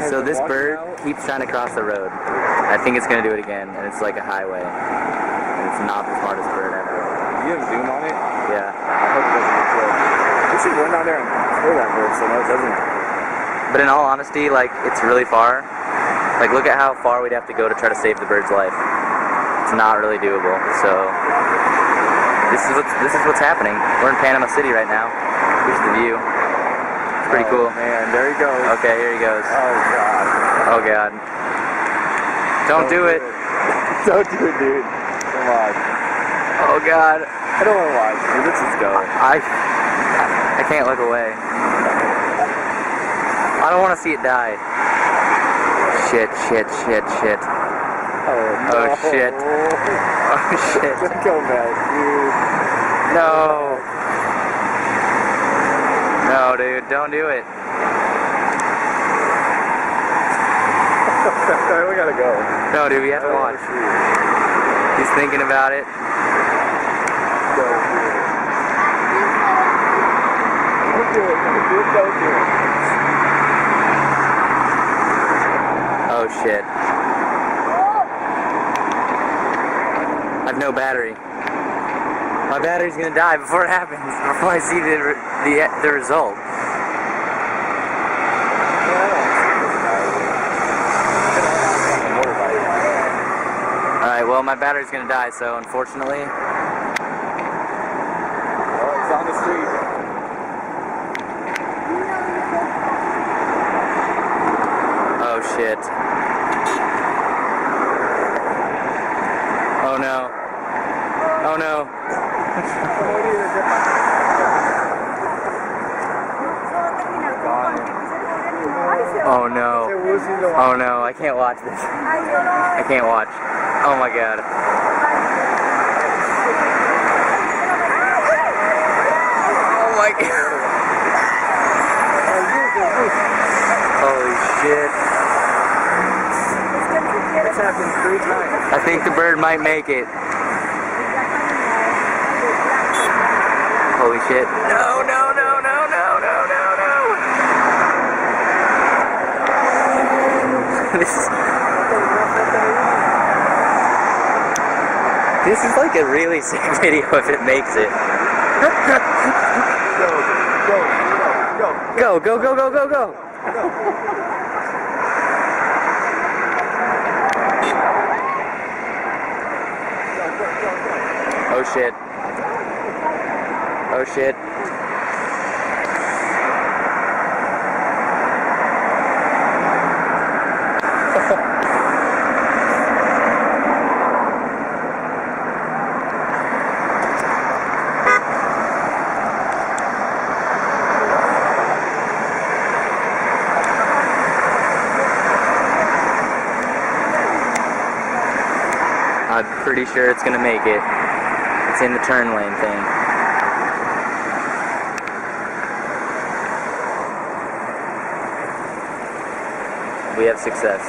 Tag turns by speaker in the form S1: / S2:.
S1: So this bird keeps trying to cross the road. I think it's gonna do it again, and it's like a highway. And it's not the smartest bird ever.
S2: You have zoom on it?
S1: Yeah.
S2: I hope it doesn't get killed. We should run down there and kill that bird so no, it doesn't.
S1: But in all honesty, like, it's really far. Like, look at how far we'd have to go to try to save the bird's life. It's not really doable. So this is what's happening. We're in Panama City right now. Here's the view. It's pretty cool.
S2: Man, there he goes.
S1: Okay, here he goes.
S2: Oh god.
S1: Oh god. Don't do it.
S2: Don't do it, dude. Come on.
S1: Oh god.
S2: I don't want to watch, dude. Let's just go.
S1: I can't look away. I don't want to see it die. Shit, shit, shit, shit.
S2: Oh, no.
S1: Oh shit. Oh shit.
S2: Go back, dude.
S1: No. No, dude, don't do it.
S2: We gotta go.
S1: No, dude, we have to watch. He's thinking about it.
S2: Go. Don't do it. Don't do it.
S1: Oh shit. I have no battery. My battery's gonna die before it happens, before I see the result. Alright, well my battery's gonna die, so unfortunately...
S2: Oh, it's on the street.
S1: Oh shit. Oh no. Oh no. Oh no. Oh no, I can't watch this. I can't watch. Oh my god. Oh my god. Holy shit.
S2: It's happened 3 times.
S1: I think the bird might make it. Holy shit. No, no, no, no, no, no, no, no. This is like a really sick video if it makes it. Go, go, go, go, go, go. Oh shit. Oh shit. I'm pretty sure it's gonna make it. It's in the turn lane thing. We have success.